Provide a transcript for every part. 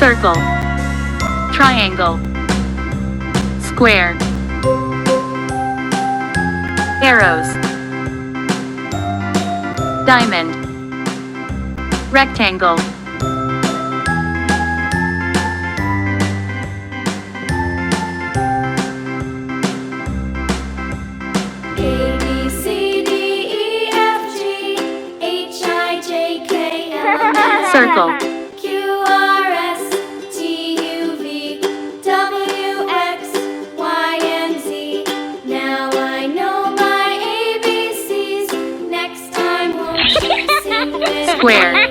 circle, triangle, square, arrows, diamond, rectangle, A, B, C, D, E, F, G, H, I, J, K, L, M, N, O, circle, Q, R, S, T, U, V, W, X, Y, and Z. Now I know my ABCs. Next time won't you sing with me? square,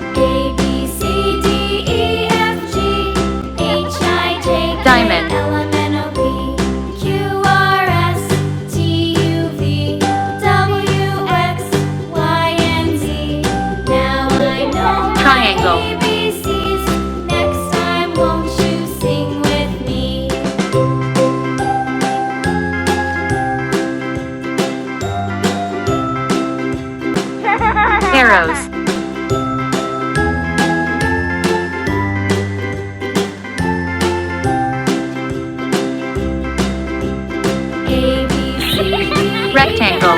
A, B, C, D, E, F, G, H, I, J, K, Diamond. L, M, N, O, P, Q, R, S, T, U, V, W, X, Y, and Z. Now I know Triangle. my ABCs. Next time won't you sing with me? arrows, A, B, C, D, E, rectangle,